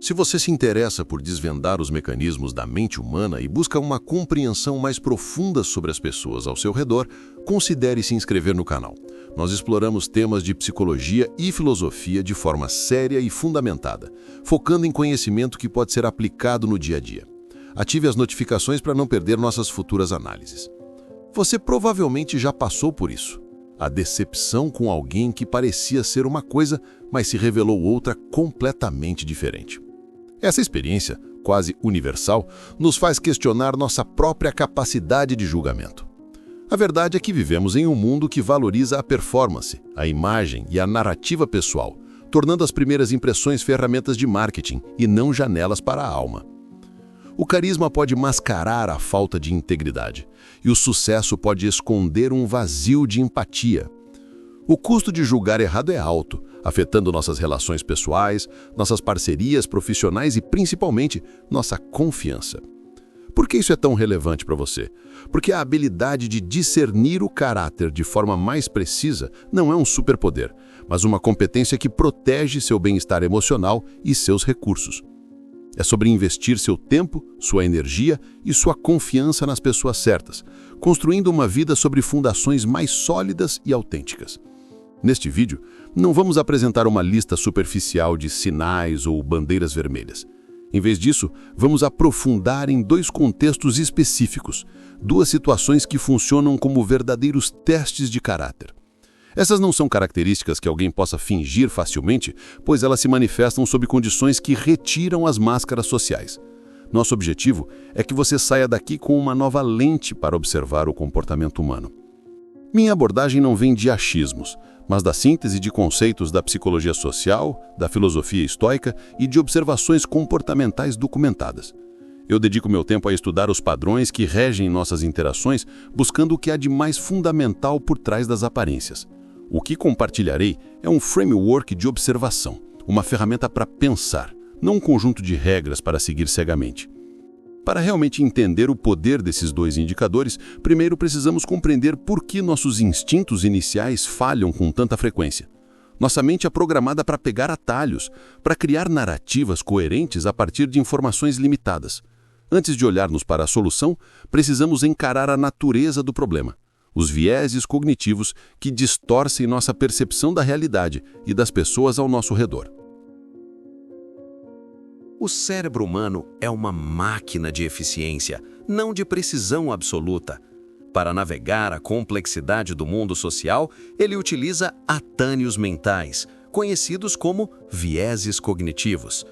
Se você se interessa por desvendar os mecanismos da mente humana e busca uma compreensão mais profunda sobre as pessoas ao seu redor, considere se inscrever no canal. Nós exploramos temas de psicologia e filosofia de forma séria e fundamentada, focando em conhecimento que pode ser aplicado no dia a dia. Ative as notificações para não perder nossas futuras análises. Você provavelmente já passou por isso. A decepção com alguém que parecia ser uma coisa, mas se revelou outra completamente diferente. Essa experiência, quase universal, nos faz questionar nossa própria capacidade de julgamento. A verdade é que vivemos em um mundo que valoriza a performance, a imagem e a narrativa pessoal, tornando as primeiras impressões ferramentas de marketing e não janelas para a alma. O carisma pode mascarar a falta de integridade, e o sucesso pode esconder um vazio de empatia. O custo de julgar errado é alto, afetando nossas relações pessoais, nossas parcerias profissionais e, principalmente, nossa confiança. Por que isso é tão relevante para você? Porque a habilidade de discernir o caráter de forma mais precisa não é um superpoder, mas uma competência que protege seu bem-estar emocional e seus recursos. É sobre investir seu tempo, sua energia e sua confiança nas pessoas certas, construindo uma vida sobre fundações mais sólidas e autênticas. Neste vídeo, não vamos apresentar uma lista superficial de sinais ou bandeiras vermelhas. Em vez disso, vamos aprofundar em dois contextos específicos, duas situações que funcionam como verdadeiros testes de caráter. Essas não são características que alguém possa fingir facilmente, pois elas se manifestam sob condições que retiram as máscaras sociais. Nosso objetivo é que você saia daqui com uma nova lente para observar o comportamento humano. Minha abordagem não vem de achismos, mas da síntese de conceitos da psicologia social, da filosofia estoica e de observações comportamentais documentadas. Eu dedico meu tempo a estudar os padrões que regem nossas interações, buscando o que há de mais fundamental por trás das aparências. O que compartilharei é um framework de observação, uma ferramenta para pensar, não um conjunto de regras para seguir cegamente. Para realmente entender o poder desses dois indicadores, primeiro precisamos compreender por que nossos instintos iniciais falham com tanta frequência. Nossa mente é programada para pegar atalhos, para criar narrativas coerentes a partir de informações limitadas. Antes de olharmos para a solução, precisamos encarar a natureza do problema, os vieses cognitivos que distorcem nossa percepção da realidade e das pessoas ao nosso redor. O cérebro humano é uma máquina de eficiência, não de precisão absoluta. Para navegar a complexidade do mundo social, ele utiliza atânios mentais, conhecidos como vieses cognitivos.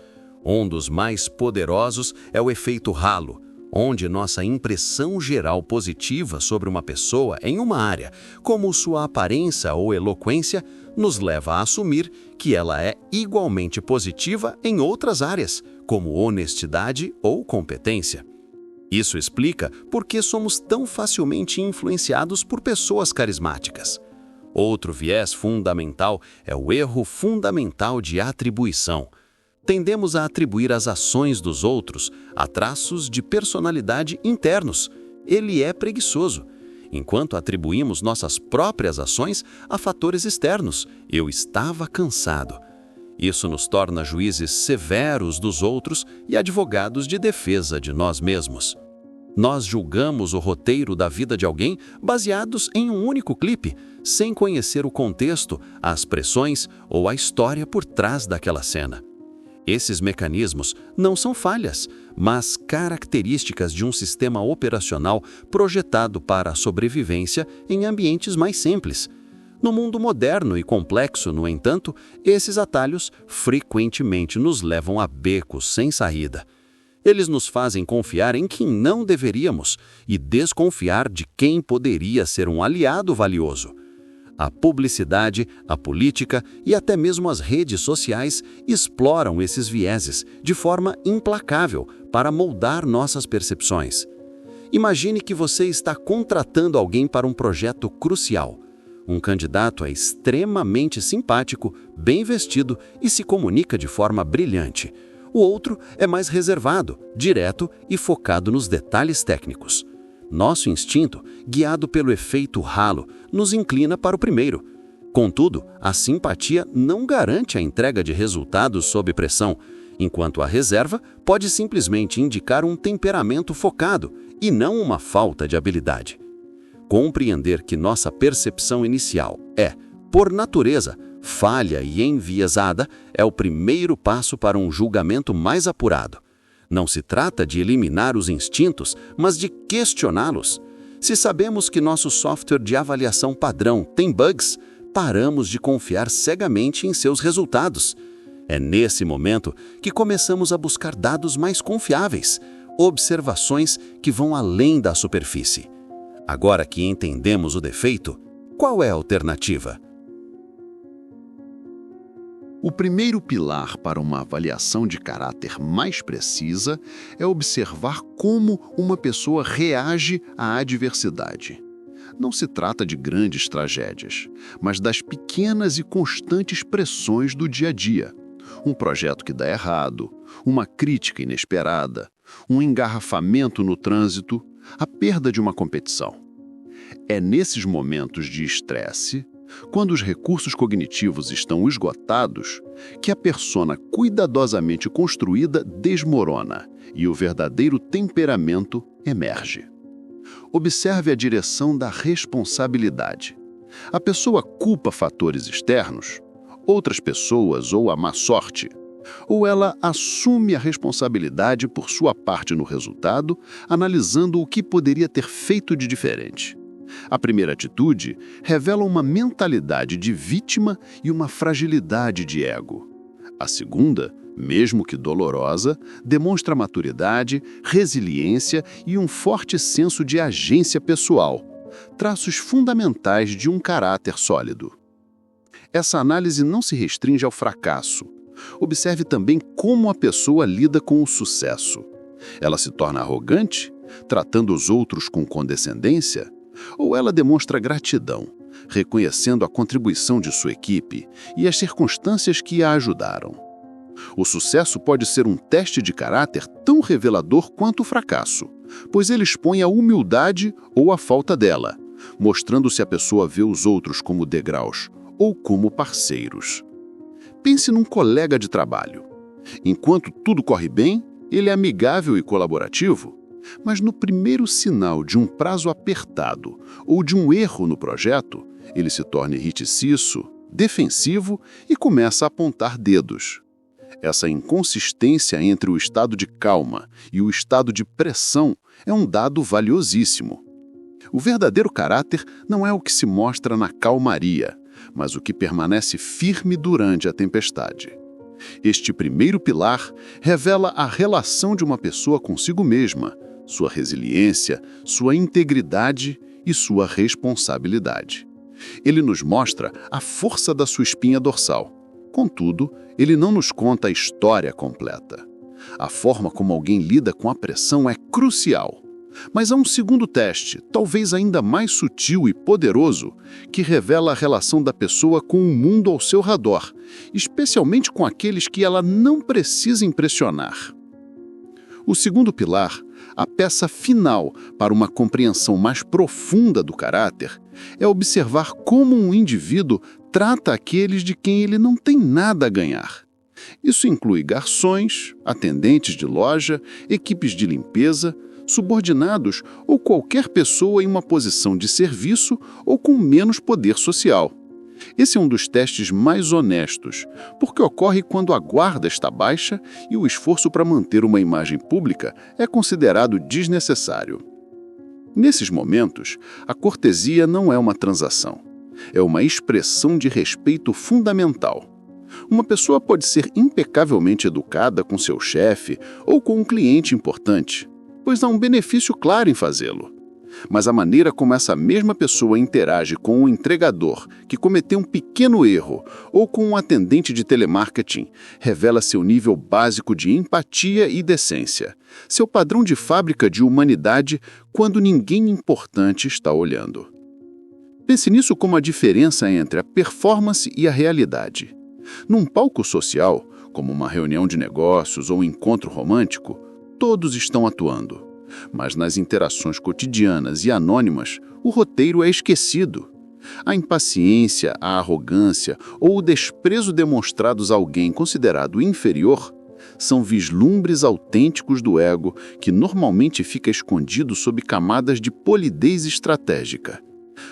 Um dos mais poderosos é o efeito halo, onde nossa impressão geral positiva sobre uma pessoa em uma área, como sua aparência ou eloquência, nos leva a assumir que ela é igualmente positiva em outras áreas, como honestidade ou competência. Isso explica por que somos tão facilmente influenciados por pessoas carismáticas. Outro viés fundamental é o erro fundamental de atribuição. Tendemos a atribuir as ações dos outros a traços de personalidade internos. Ele é preguiçoso, enquanto atribuímos nossas próprias ações a fatores externos. Eu estava cansado. Isso nos torna juízes severos dos outros e advogados de defesa de nós mesmos. Nós julgamos o roteiro da vida de alguém baseados em um único clipe, sem conhecer o contexto, as pressões ou a história por trás daquela cena. Esses mecanismos não são falhas, mas características de um sistema operacional projetado para a sobrevivência em ambientes mais simples. No mundo moderno e complexo, no entanto, esses atalhos frequentemente nos levam a becos sem saída. Eles nos fazem confiar em quem não deveríamos e desconfiar de quem poderia ser um aliado valioso. A publicidade, a política e até mesmo as redes sociais exploram esses vieses de forma implacável para moldar nossas percepções. Imagine que você está contratando alguém para um projeto crucial. Um candidato é extremamente simpático, bem vestido e se comunica de forma brilhante. O outro é mais reservado, direto e focado nos detalhes técnicos. Nosso instinto, guiado pelo efeito halo, nos inclina para o primeiro. Contudo, a simpatia não garante a entrega de resultados sob pressão. enquanto a reserva pode simplesmente indicar um temperamento focado e não uma falta de habilidade. Compreender que nossa percepção inicial é, por natureza, falha e enviesada é o primeiro passo para um julgamento mais apurado. Não se trata de eliminar os instintos, mas de questioná-los. Se sabemos que nosso software de avaliação padrão tem bugs, paramos de confiar cegamente em seus resultados. É nesse momento que começamos a buscar dados mais confiáveis, observações que vão além da superfície. Agora que entendemos o defeito, qual é a alternativa? O primeiro pilar para uma avaliação de caráter mais precisa é observar como uma pessoa reage à adversidade. Não se trata de grandes tragédias, mas das pequenas e constantes pressões do dia a dia. Um projeto que dá errado, uma crítica inesperada, um engarrafamento no trânsito, a perda de uma competição. É nesses momentos de estresse, quando os recursos cognitivos estão esgotados, que a persona cuidadosamente construída desmorona e o verdadeiro temperamento emerge. Observe a direção da responsabilidade. A pessoa culpa fatores externos, outras pessoas ou a má sorte, ou ela assume a responsabilidade por sua parte no resultado, analisando o que poderia ter feito de diferente. A primeira atitude revela uma mentalidade de vítima e uma fragilidade de ego. A segunda, mesmo que dolorosa, demonstra maturidade, resiliência e um forte senso de agência pessoal, traços fundamentais de um caráter sólido. Essa análise não se restringe ao fracasso. Observe também como a pessoa lida com o sucesso. Ela se torna arrogante, tratando os outros com condescendência? Ou ela demonstra gratidão, reconhecendo a contribuição de sua equipe e as circunstâncias que a ajudaram? O sucesso pode ser um teste de caráter tão revelador quanto o fracasso, pois ele expõe a humildade ou a falta dela, mostrando se a pessoa vê os outros como degraus ou como parceiros. Pense num colega de trabalho. Enquanto tudo corre bem, ele é amigável e colaborativo, mas no primeiro sinal de um prazo apertado ou de um erro no projeto, ele se torna irriticiço, defensivo e começa a apontar dedos. Essa inconsistência entre o estado de calma e o estado de pressão é um dado valiosíssimo. O verdadeiro caráter não é o que se mostra na calmaria, mas o que permanece firme durante a tempestade. Este primeiro pilar revela a relação de uma pessoa consigo mesma, sua resiliência, sua integridade e sua responsabilidade. Ele nos mostra a força da sua espinha dorsal. Contudo, ele não nos conta a história completa. A forma como alguém lida com a pressão é crucial. Mas há um segundo teste, talvez ainda mais sutil e poderoso, que revela a relação da pessoa com o mundo ao seu redor, especialmente com aqueles que ela não precisa impressionar. O segundo pilar, a peça final para uma compreensão mais profunda do caráter, é observar como um indivíduo trata aqueles de quem ele não tem nada a ganhar. Isso inclui garçons, atendentes de loja, equipes de limpeza, subordinados ou qualquer pessoa em uma posição de serviço ou com menos poder social. Esse é um dos testes mais honestos, porque ocorre quando a guarda está baixa e o esforço para manter uma imagem pública é considerado desnecessário. Nesses momentos, a cortesia não é uma transação. É uma expressão de respeito fundamental. Uma pessoa pode ser impecavelmente educada com seu chefe ou com um cliente importante, pois há um benefício claro em fazê-lo. Mas a maneira como essa mesma pessoa interage com um entregador que cometeu um pequeno erro ou com um atendente de telemarketing revela seu nível básico de empatia e decência, seu padrão de fábrica de humanidade quando ninguém importante está olhando. Pense nisso como a diferença entre a performance e a realidade. Num palco social, como uma reunião de negócios ou um encontro romântico, todos estão atuando. Mas nas interações cotidianas e anônimas, o roteiro é esquecido. A impaciência, a arrogância ou o desprezo demonstrados a alguém considerado inferior são vislumbres autênticos do ego que normalmente fica escondido sob camadas de polidez estratégica.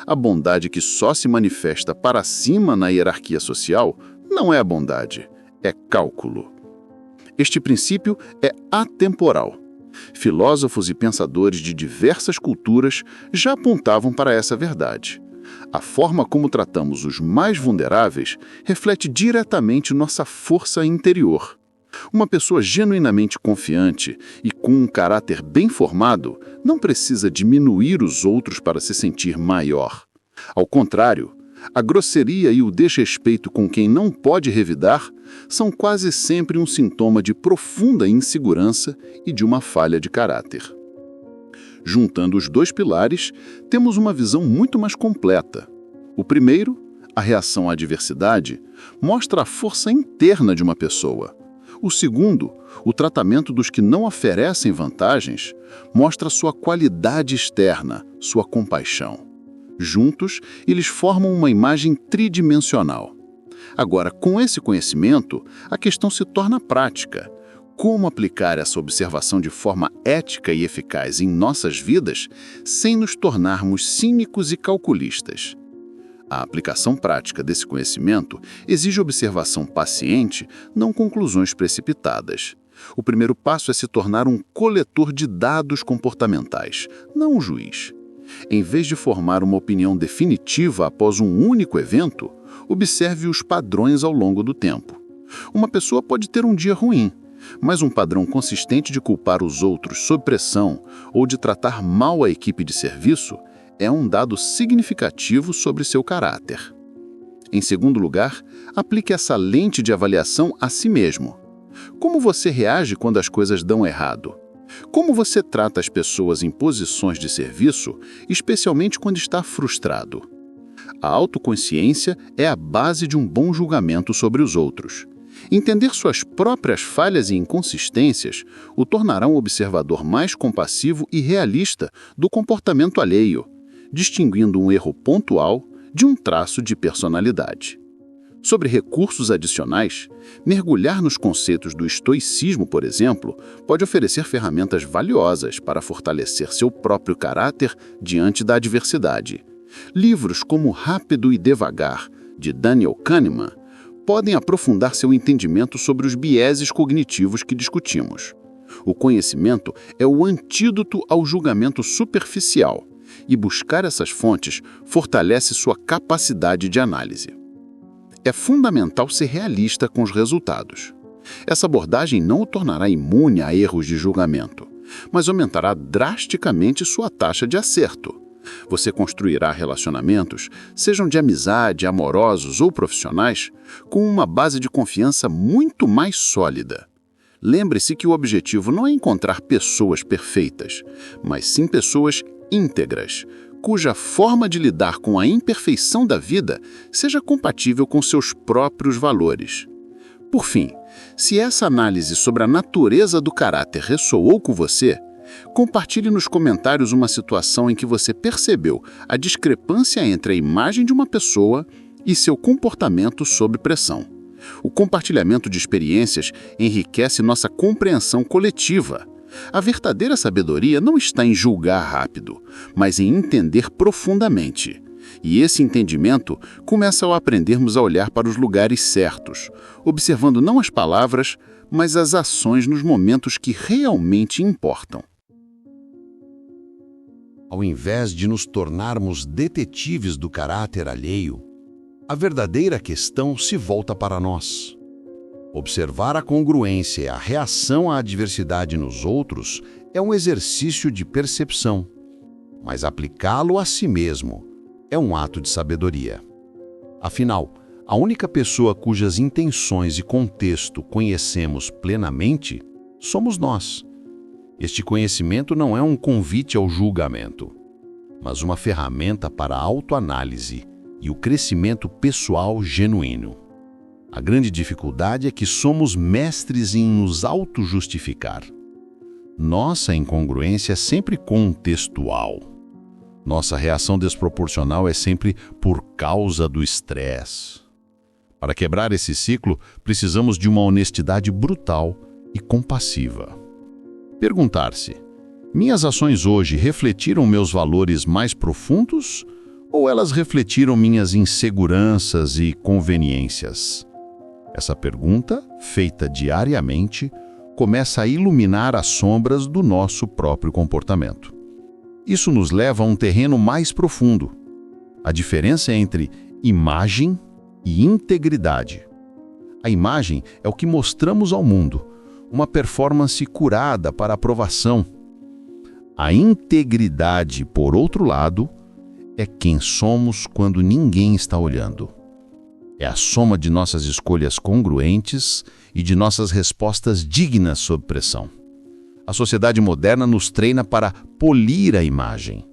A bondade que só se manifesta para cima na hierarquia social não é a bondade, é cálculo. Este princípio é atemporal. Filósofos e pensadores de diversas culturas já apontavam para essa verdade. A forma como tratamos os mais vulneráveis reflete diretamente nossa força interior. Uma pessoa genuinamente confiante e com um caráter bem formado não precisa diminuir os outros para se sentir maior. Ao contrário, a grosseria e o desrespeito com quem não pode revidar são quase sempre um sintoma de profunda insegurança e de uma falha de caráter. Juntando os dois pilares, temos uma visão muito mais completa. O primeiro, a reação à adversidade, mostra a força interna de uma pessoa. O segundo, o tratamento dos que não oferecem vantagens, mostra sua qualidade externa, sua compaixão. Juntos, eles formam uma imagem tridimensional. Agora, com esse conhecimento, a questão se torna prática. Como aplicar essa observação de forma ética e eficaz em nossas vidas sem nos tornarmos cínicos e calculistas? A aplicação prática desse conhecimento exige observação paciente, não conclusões precipitadas. O primeiro passo é se tornar um coletor de dados comportamentais, não um juiz. Em vez de formar uma opinião definitiva após um único evento, observe os padrões ao longo do tempo. Uma pessoa pode ter um dia ruim, mas um padrão consistente de culpar os outros sob pressão ou de tratar mal a equipe de serviço é um dado significativo sobre seu caráter. Em segundo lugar, aplique essa lente de avaliação a si mesmo. Como você reage quando as coisas dão errado? Como você trata as pessoas em posições de serviço, especialmente quando está frustrado? A autoconsciência é a base de um bom julgamento sobre os outros. Entender suas próprias falhas e inconsistências o tornará um observador mais compassivo e realista do comportamento alheio, distinguindo um erro pontual de um traço de personalidade. Sobre recursos adicionais, mergulhar nos conceitos do estoicismo, por exemplo, pode oferecer ferramentas valiosas para fortalecer seu próprio caráter diante da adversidade. Livros como Rápido e Devagar, de Daniel Kahneman, podem aprofundar seu entendimento sobre os vieses cognitivos que discutimos. O conhecimento é o antídoto ao julgamento superficial, e buscar essas fontes fortalece sua capacidade de análise. É fundamental ser realista com os resultados. Essa abordagem não o tornará imune a erros de julgamento, mas aumentará drasticamente sua taxa de acerto. Você construirá relacionamentos, sejam de amizade, amorosos ou profissionais, com uma base de confiança muito mais sólida. Lembre-se que o objetivo não é encontrar pessoas perfeitas, mas sim pessoas íntegras, cuja forma de lidar com a imperfeição da vida seja compatível com seus próprios valores. Por fim, se essa análise sobre a natureza do caráter ressoou com você, compartilhe nos comentários uma situação em que você percebeu a discrepância entre a imagem de uma pessoa e seu comportamento sob pressão. O compartilhamento de experiências enriquece nossa compreensão coletiva. A verdadeira sabedoria não está em julgar rápido, mas em entender profundamente. E esse entendimento começa ao aprendermos a olhar para os lugares certos, observando não as palavras, mas as ações nos momentos que realmente importam. Ao invés de nos tornarmos detetives do caráter alheio, a verdadeira questão se volta para nós. Observar a congruência e a reação à adversidade nos outros é um exercício de percepção, mas aplicá-lo a si mesmo é um ato de sabedoria. Afinal, a única pessoa cujas intenções e contexto conhecemos plenamente somos nós. Este conhecimento não é um convite ao julgamento, mas uma ferramenta para a autoanálise e o crescimento pessoal genuíno. A grande dificuldade é que somos mestres em nos auto-justificar. Nossa incongruência é sempre contextual. Nossa reação desproporcional é sempre por causa do estresse. Para quebrar esse ciclo, precisamos de uma honestidade brutal e compassiva. Perguntar-se: minhas ações hoje refletiram meus valores mais profundos ou elas refletiram minhas inseguranças e conveniências? Essa pergunta, feita diariamente, começa a iluminar as sombras do nosso próprio comportamento. Isso nos leva a um terreno mais profundo. A diferença entre imagem e integridade. A imagem é o que mostramos ao mundo, uma performance curada para aprovação. A integridade, por outro lado, é quem somos quando ninguém está olhando. É a soma de nossas escolhas congruentes e de nossas respostas dignas sob pressão. A sociedade moderna nos treina para polir a imagem.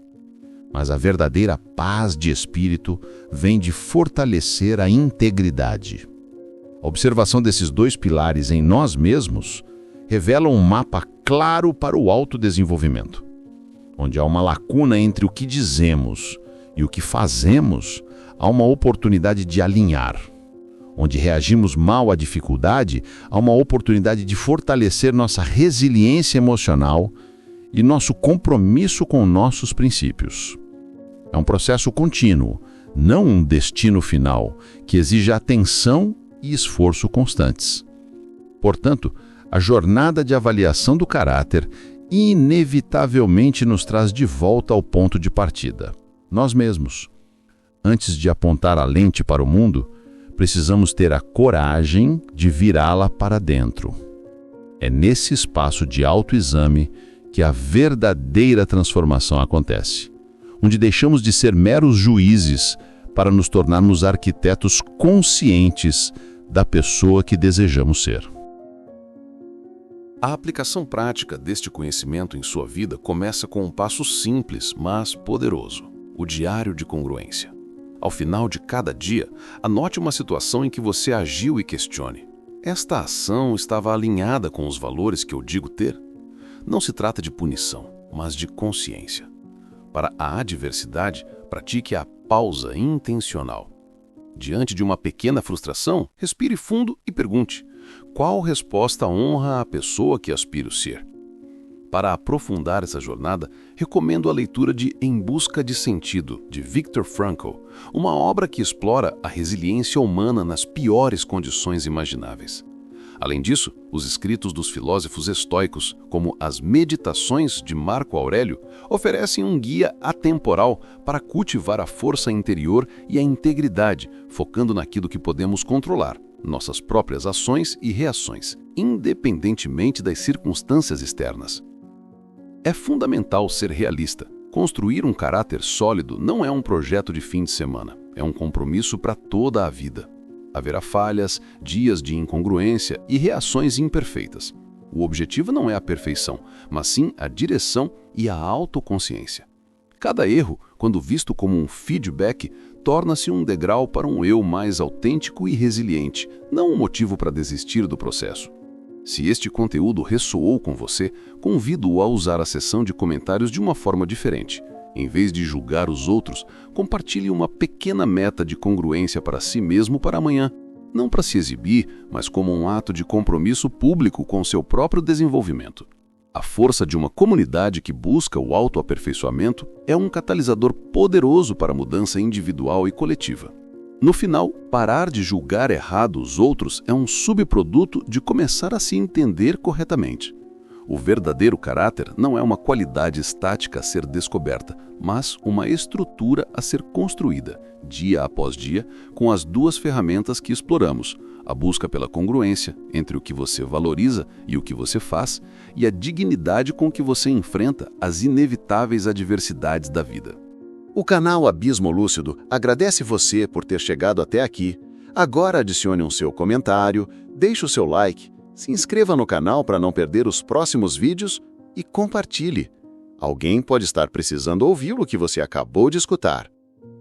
Mas a verdadeira paz de espírito vem de fortalecer a integridade. A observação desses dois pilares em nós mesmos revela um mapa claro para o autodesenvolvimento. Onde há uma lacuna entre o que dizemos e o que fazemos, há uma oportunidade de alinhar. Onde reagimos mal à dificuldade, há uma oportunidade de fortalecer nossa resiliência emocional e nosso compromisso com nossos princípios. É um processo contínuo, não um destino final, que exige atenção e esforço constantes. Portanto, a jornada de avaliação do caráter inevitavelmente nos traz de volta ao ponto de partida, nós mesmos. Antes de apontar a lente para o mundo, precisamos ter a coragem de virá-la para dentro. É nesse espaço de autoexame que a verdadeira transformação acontece, onde deixamos de ser meros juízes para nos tornarmos arquitetos conscientes da pessoa que desejamos ser. A aplicação prática deste conhecimento em sua vida começa com um passo simples, mas poderoso: o diário de congruência. Ao final de cada dia, anote uma situação em que você agiu e questione: esta ação estava alinhada com os valores que eu digo ter? Não se trata de punição, mas de consciência. Para a adversidade, pratique a pausa intencional. Diante de uma pequena frustração, respire fundo e pergunte: qual resposta honra a pessoa que aspiro ser? Para aprofundar essa jornada, recomendo a leitura de Em Busca de Sentido, de Viktor Frankl, uma obra que explora a resiliência humana nas piores condições imagináveis. Além disso, os escritos dos filósofos estoicos, como as Meditações de Marco Aurélio, oferecem um guia atemporal para cultivar a força interior e a integridade, focando naquilo que podemos controlar, nossas próprias ações e reações, independentemente das circunstâncias externas. É fundamental ser realista. Construir um caráter sólido não é um projeto de fim de semana, é um compromisso para toda a vida. Haverá falhas, dias de incongruência e reações imperfeitas. O objetivo não é a perfeição, mas sim a direção e a autoconsciência. Cada erro, quando visto como um feedback, torna-se um degrau para um eu mais autêntico e resiliente, não um motivo para desistir do processo. Se este conteúdo ressoou com você, convido-o a usar a seção de comentários de uma forma diferente. Em vez de julgar os outros, compartilhe uma pequena meta de congruência para si mesmo para amanhã. Não para se exibir, mas como um ato de compromisso público com seu próprio desenvolvimento. A força de uma comunidade que busca o autoaperfeiçoamento é um catalisador poderoso para a mudança individual e coletiva. No final, parar de julgar errado os outros é um subproduto de começar a se entender corretamente. O verdadeiro caráter não é uma qualidade estática a ser descoberta, mas uma estrutura a ser construída, dia após dia, com as duas ferramentas que exploramos: a busca pela congruência entre o que você valoriza e o que você faz, e a dignidade com que você enfrenta as inevitáveis adversidades da vida. O canal Abismo Lúcido agradece você por ter chegado até aqui. Agora adicione um seu comentário, deixe o seu like, se inscreva no canal para não perder os próximos vídeos e compartilhe. Alguém pode estar precisando ouvir o que você acabou de escutar.